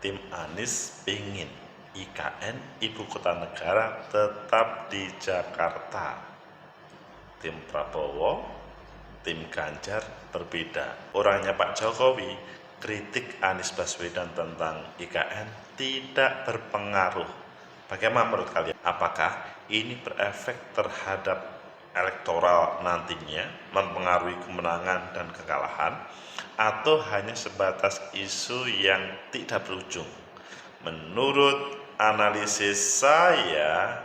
tim Anies ingin IKN Ibu Kota Negara tetap di Jakarta. Tim Prabowo, tim Ganjar berbeda. Orangnya Pak Jokowi, kritik Anies Baswedan tentang IKN tidak berpengaruh. Bagaimana menurut kalian? Apakah ini berefek terhadap elektoral nantinya, mempengaruhi kemenangan dan kekalahan, atau hanya sebatas isu yang tidak berujung? Menurut analisis saya,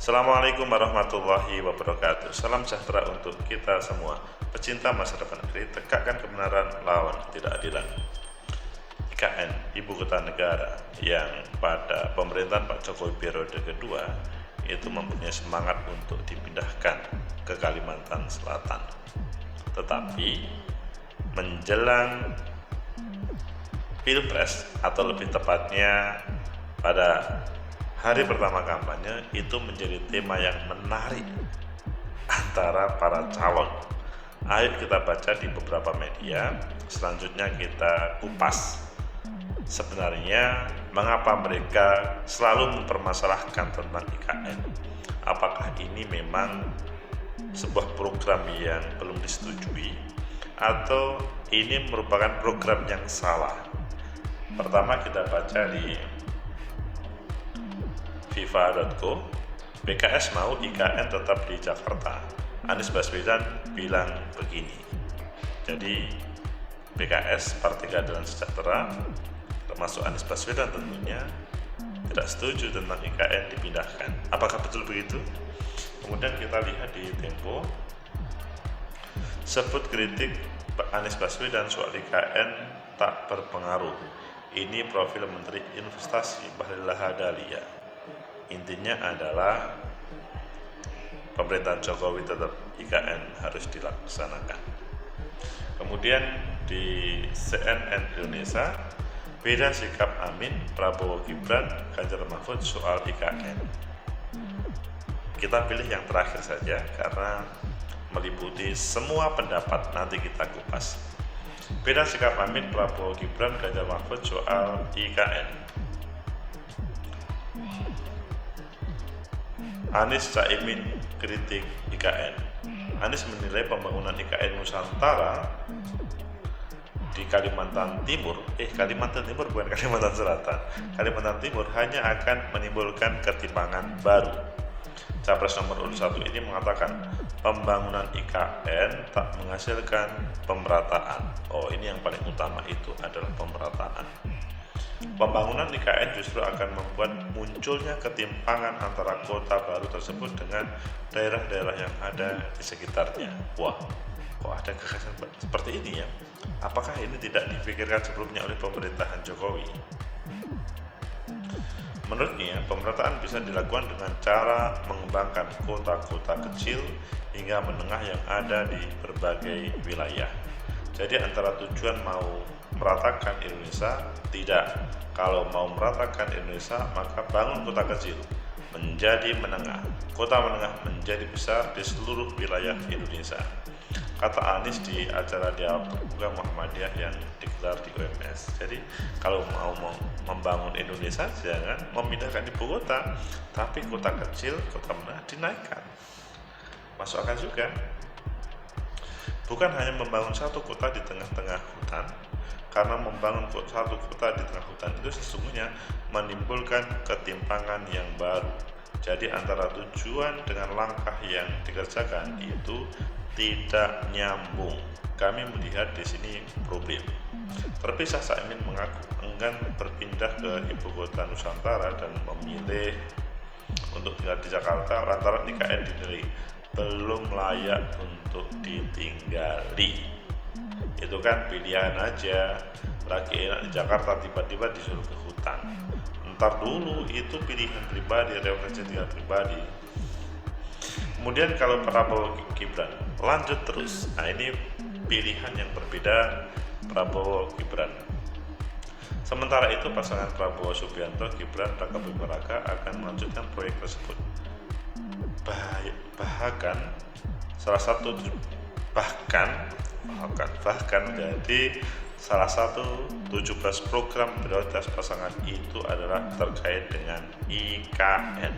Assalamualaikum warahmatullahi wabarakatuh. Salam sejahtera untuk kita semua. Pecinta masa depan negeri, tegakkan kebenaran, lawan ketidakadilan. IKN Ibu Kota Negara yang pada pemerintahan Pak Jokowi periode kedua itu mempunyai semangat untuk dipindahkan ke Kalimantan Selatan. Tetapi menjelang Pilpres, atau lebih tepatnya pada hari pertama kampanye, itu menjadi tema yang menarik antara para calon. Ayo kita baca di beberapa media, selanjutnya kita kupas sebenarnya mengapa mereka selalu mempermasalahkan tentang IKN. Apakah ini memang sebuah program yang belum disetujui, atau ini merupakan program yang salah? Pertama kita baca di viva.co, PKS mau IKN tetap di Jakarta. Anies Baswedan bilang begini. Jadi PKS, Partai Keadilan Sejahtera, termasuk Anies Baswedan tentunya, tidak setuju tentang IKN dipindahkan. Apakah betul begitu? Kemudian kita lihat di Tempo, sebut kritik Anies Baswedan soal IKN tak berpengaruh. Ini profil Menteri Investasi Bahlil Lahadalia. Intinya adalah pemerintahan Jokowi tetap IKN harus dilaksanakan. Kemudian di CNN Indonesia, beda sikap Amin, Prabowo, Gibran, Ganjar Mahfud soal IKN. Kita pilih yang terakhir saja karena meliputi semua pendapat, nanti kita kupas. Beda sikap Amin, Prabowo, Gibran, Ganjar Mahfud soal IKN. Anies Caimin kritik IKN. Anies menilai pembangunan IKN Nusantara di Kalimantan Timur, Kalimantan Timur bukan Kalimantan Selatan. Kalimantan Timur hanya akan menimbulkan ketimpangan baru. Capres nomor urut 1 ini mengatakan pembangunan IKN tak menghasilkan pemerataan. Ini yang paling utama, itu adalah pemerataan. Pembangunan IKN justru akan membuat munculnya ketimpangan antara kota baru tersebut dengan daerah-daerah yang ada di sekitarnya. Wah, kok ada gagasan seperti ini ya? Apakah ini tidak dipikirkan sebelumnya oleh pemerintahan Jokowi? Menurutnya, pemerataan bisa dilakukan dengan cara mengembangkan kota-kota kecil hingga menengah yang ada di berbagai wilayah. Jadi antara tujuan mau meratakan Indonesia, tidak. Kalau mau meratakan Indonesia, maka bangun kota kecil menjadi menengah, kota menengah menjadi besar di seluruh wilayah Indonesia. Kata Anies di acara dialog terbuka Muhammadiyah yang digelar di UMS. Jadi kalau mau membangun Indonesia, jangan memindahkan ibu kota, tapi kota kecil, kota menengah dinaikkan. Masuk akal juga. Bukan hanya membangun satu kota di tengah-tengah hutan, karena membangun satu kota di tengah hutan itu sesungguhnya menimbulkan ketimpangan yang baru. Jadi antara tujuan dengan langkah yang dikerjakan itu tidak nyambung. Kami melihat di sini problem. Terpisah, Caimin mengaku enggan berpindah ke ibu kota Nusantara dan memilih untuk tinggal di Jakarta lantaran IKN dinilai belum layak untuk ditinggali. Itu kan pilihan aja, lagi enak di Jakarta tiba-tiba disuruh ke hutan. Ntar dulu, itu pilihan pribadi, referensi tinggal pribadi. Kemudian kalau Prabowo Gibran lanjut terus, ini pilihan yang berbeda Prabowo Gibran. Sementara itu pasangan Prabowo Subianto Gibran Raka Buming Raka akan melanjutkan proyek tersebut. bahkan salah satu bahkan menjadi salah satu 17 program prioritas pasangan itu adalah terkait dengan IKN.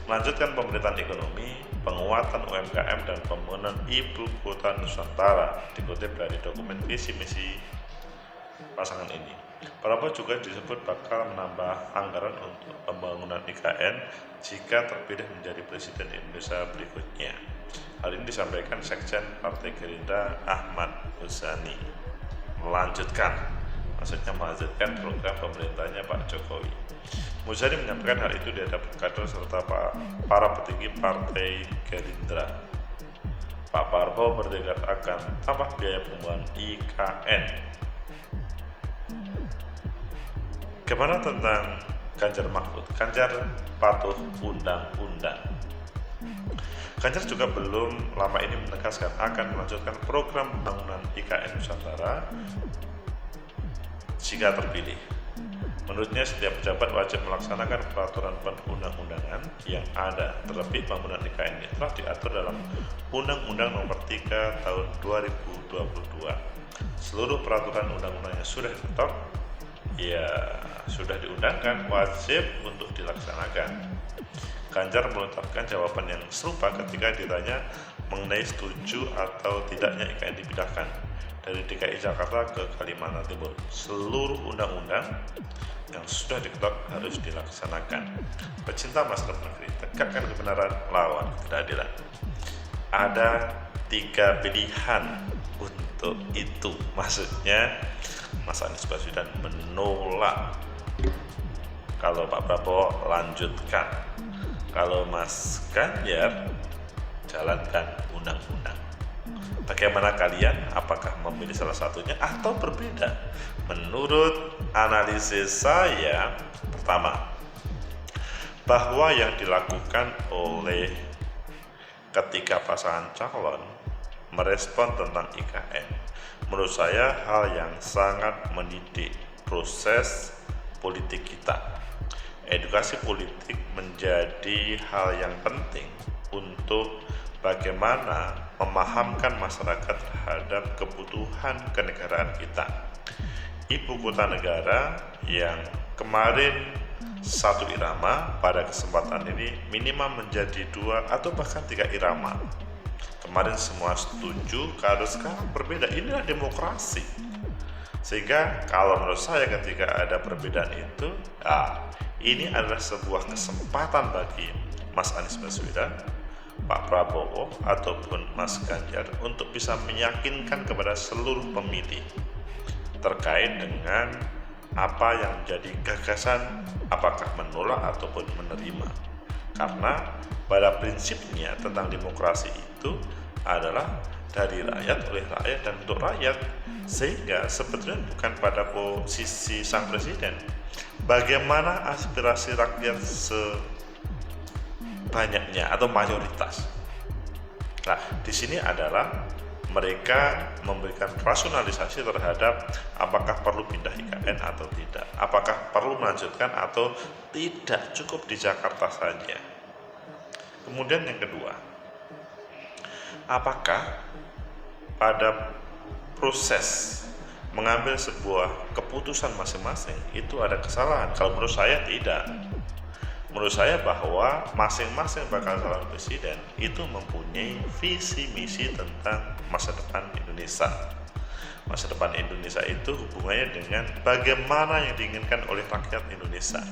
Melanjutkan pemerintahan ekonomi, penguatan UMKM dan pembangunan ibu kota Nusantara, dikutip dari dokumen visi misi pasangan ini. Prabowo juga disebut bakal menambah anggaran untuk pembangunan IKN jika terpilih menjadi Presiden Indonesia berikutnya. Hal ini disampaikan Sekjen Partai Gerindra Ahmad Muzani. Maksudnya melanjutkan program pemerintahnya Pak Jokowi. Muzani menyampaikan hal itu di hadapan kader serta para petinggi Partai Gerindra. Pak Prabowo bertekad akan tambah biaya pembangunan IKN. Gimana tentang Ganjar Mahfud? Ganjar patuh undang-undang. Ganjar juga belum lama ini menegaskan akan melanjutkan program pembangunan IKN Nusantara jika terpilih. Menurutnya setiap pejabat wajib melaksanakan peraturan perundang-undangan yang ada, terlebih pembangunan IKN ini telah diatur dalam Undang-Undang Nomor 3 Tahun 2022. Seluruh peraturan undang-undang yang sudah diketok sudah diundangkan, wajib untuk dilaksanakan. Ganjar melontarkan jawaban yang serupa ketika ditanya mengenai setuju atau tidaknya IKN dipindahkan dari DKI Jakarta ke Kalimantan Timur. Seluruh undang-undang yang sudah diketok harus dilaksanakan. Pecinta masa depan negeri, tegakkan kebenaran, lawan ketidakadilan. Ada 3 pilihan untuk itu. Maksudnya Mas Anies Baswedan menolak kalau Pak Prabowo lanjutkan, kalau Mas Ganjar jalankan undang-undang. Bagaimana kalian? Apakah memilih salah satunya atau berbeda? Menurut analisis saya, pertama, bahwa yang dilakukan oleh ketiga pasangan calon merespon tentang IKN, menurut saya hal yang sangat mendidik proses politik kita. Edukasi politik menjadi hal yang penting untuk bagaimana memahamkan masyarakat terhadap kebutuhan kenegaraan kita. Ibu kota negara yang kemarin satu irama, pada kesempatan ini minimal menjadi 2 atau bahkan 3 irama. Kemarin semua setuju, kalau sekarang berbeda. Inilah demokrasi. Sehingga kalau menurut saya ketika ada perbedaan itu, ini adalah sebuah kesempatan bagi Mas Anies Baswedan, Pak Prabowo ataupun Mas Ganjar untuk bisa meyakinkan kepada seluruh pemilih terkait dengan apa yang menjadi gagasan, apakah menolak ataupun menerima. Karena pada prinsipnya tentang demokrasi itu adalah dari rakyat, oleh rakyat, dan untuk rakyat. Sehingga sebetulnya bukan pada posisi sang presiden bagaimana aspirasi rakyat sebanyaknya atau mayoritas. Nah, di sini adalah mereka memberikan rasionalisasi terhadap apakah perlu pindah IKN atau tidak, apakah perlu melanjutkan atau tidak, cukup di Jakarta saja. Kemudian yang kedua, apakah pada proses mengambil sebuah keputusan masing-masing itu ada kesalahan? Kalau menurut saya tidak. Menurut saya bahwa masing-masing bakal calon presiden itu mempunyai visi misi tentang masa depan Indonesia. Masa depan Indonesia itu hubungannya dengan bagaimana yang diinginkan oleh rakyat Indonesia.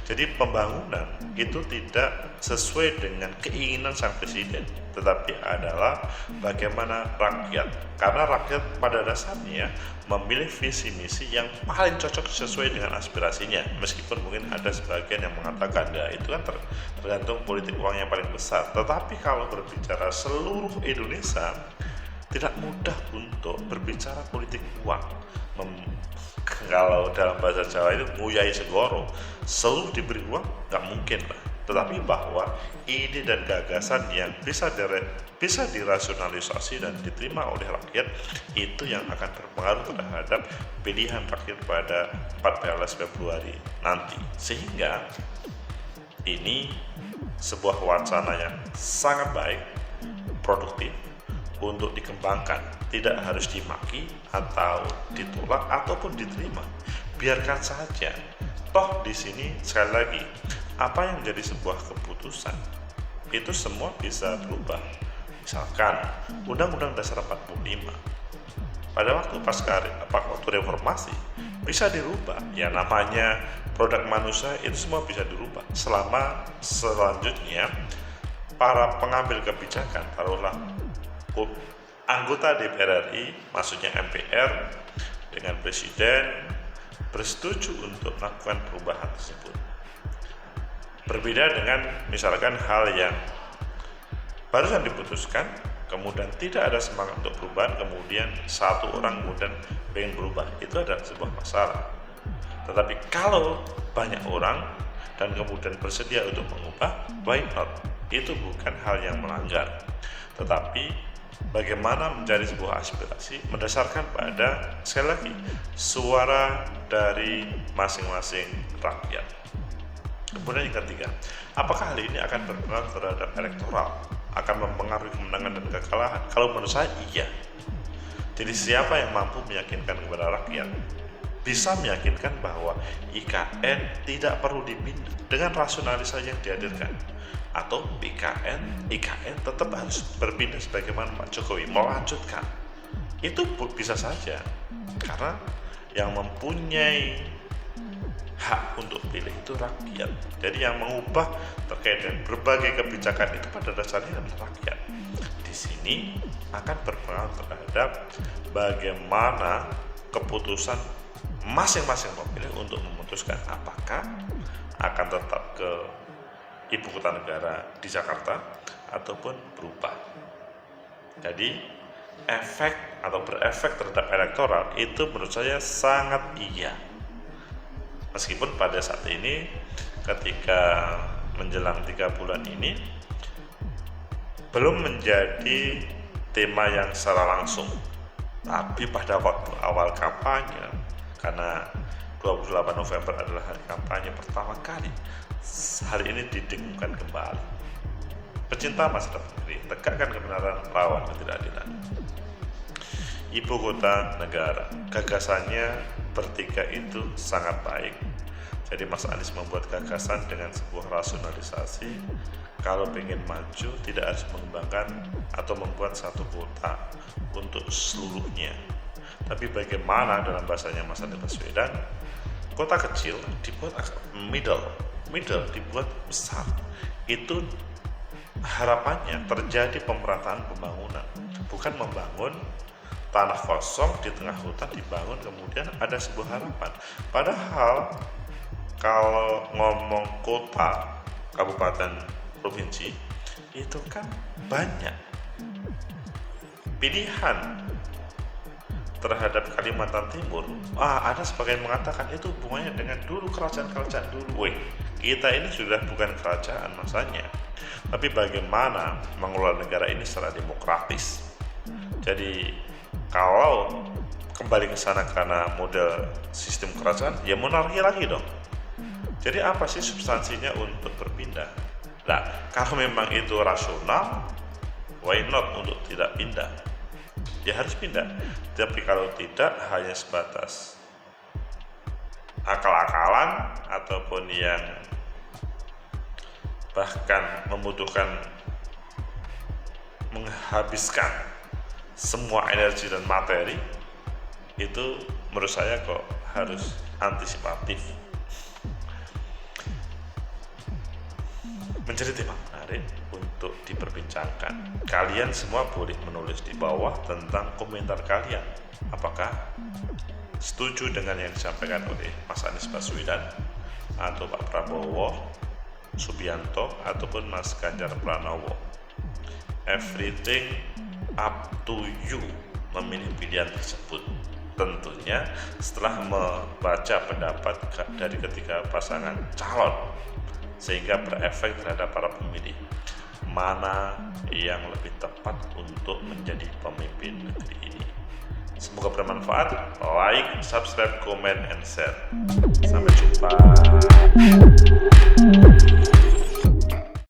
Jadi pembangunan itu tidak sesuai dengan keinginan sang presiden, tetapi adalah bagaimana rakyat. Karena rakyat pada dasarnya memilih visi misi yang paling cocok sesuai dengan aspirasinya. Meskipun mungkin ada sebagian yang mengatakan itu kan tergantung politik uang yang paling besar. Tetapi kalau berbicara seluruh Indonesia, tidak mudah untuk berbicara politik uang. Kalau dalam bahasa Jawa itu nguyai segoro, seluruh diberi uang nggak mungkin lah. Tetapi bahwa ide dan gagasan yang bisa dirasionalisasi dan diterima oleh rakyat itu yang akan berpengaruh terhadap pilihan rakyat pada 14 Februari nanti. Sehingga Ini sebuah wacana yang sangat baik, produktif untuk dikembangkan. Tidak harus dimaki atau ditolak ataupun diterima. Biarkan saja. Toh di sini sekali lagi, apa yang menjadi sebuah keputusan itu semua bisa berubah. Misalkan Undang-Undang Dasar 45 pada waktu waktu reformasi bisa dirubah. Ya namanya produk manusia itu semua bisa dirubah selama selanjutnya para pengambil kebijakan, taruhlah anggota DPR RI, maksudnya MPR dengan presiden bersetuju untuk melakukan perubahan tersebut. Berbeda dengan misalkan hal yang barusan diputuskan, kemudian tidak ada semangat untuk perubahan, kemudian satu orang kemudian pengen berubah, itu adalah sebuah masalah. Tetapi kalau banyak orang dan kemudian bersedia untuk mengubah, why not? Itu bukan hal yang melanggar. Tetapi bagaimana mencari sebuah aspirasi berdasarkan pada, sekali lagi, suara dari masing-masing rakyat. Kemudian yang ketiga, apakah hal ini akan berpengaruh terhadap elektoral? Akan mempengaruhi kemenangan dan kekalahan? Kalau menurut saya iya. Jadi siapa yang mampu meyakinkan kepada rakyat, bisa meyakinkan bahwa IKN tidak perlu dipindah dengan rasionalisasi yang dihadirkan, atau IKN tetap harus berpindah sebagaimana Pak Jokowi melanjutkan, itu bisa saja, karena yang mempunyai hak untuk pilih itu rakyat. Jadi yang mengubah terkait dengan berbagai kebijakan itu pada dasarnya adalah rakyat. Di sini akan berpengaruh terhadap bagaimana keputusan masing-masing pemilih untuk memutuskan apakah akan tetap ke ibu kota negara di Jakarta ataupun berubah. Jadi efek atau berefek terhadap elektoral itu menurut saya sangat iya. Meskipun pada saat ini ketika menjelang 3 bulan ini belum menjadi tema yang secara langsung, tapi pada waktu awal kampanye, karena 28 November adalah hari kampanye pertama kali, hari ini didengungkan kembali. Pecinta masa depan negeri, tegakkan kebenaran, lawan ketidakadilan. Ibu kota negara, gagasannya bertiga itu sangat baik. Jadi Mas Anies membuat gagasan dengan sebuah rasionalisasi. Kalau ingin maju tidak harus mengembangkan atau membuat satu kota untuk seluruhnya, tapi bagaimana dalam bahasanya Mas Anies Baswedan, kota kecil dibuat middle dibuat besar. Itu harapannya terjadi pemerataan pembangunan, bukan membangun tanah kosong di tengah hutan dibangun kemudian ada sebuah harapan. Padahal kalau ngomong kota, kabupaten, provinsi itu kan banyak pilihan terhadap Kalimantan Timur. Ada sebagian mengatakan itu hubungannya dengan dulu kerajaan-kerajaan dulu. Kita ini sudah bukan kerajaan masanya, tapi bagaimana mengelola negara ini secara demokratis. Jadi kalau kembali ke sana karena model sistem kerajaan, ya monarki lagi dong. Jadi apa sih substansinya untuk berpindah? Nah, kalau memang itu rasional, why not untuk tidak pindah? Ya harus pindah. Tapi kalau tidak, hanya sebatas akal-akalan ataupun yang bahkan membutuhkan menghabiskan semua energi dan materi, itu menurut saya kok harus antisipatif. Menjadi tema menarik untuk diperbincangkan. Kalian semua boleh menulis di bawah tentang komentar kalian. Apakah setuju dengan yang disampaikan oleh Mas Anies Baswedan atau Pak Prabowo Subianto ataupun Mas Ganjar Pranowo? Everything up to you memilih pilihan tersebut. Tentunya setelah membaca pendapat dari ketiga pasangan calon, sehingga berefek terhadap para pemilih mana yang lebih tepat untuk menjadi pemimpin negeri ini. Semoga bermanfaat. Like, subscribe, comment, and share. Sampai jumpa.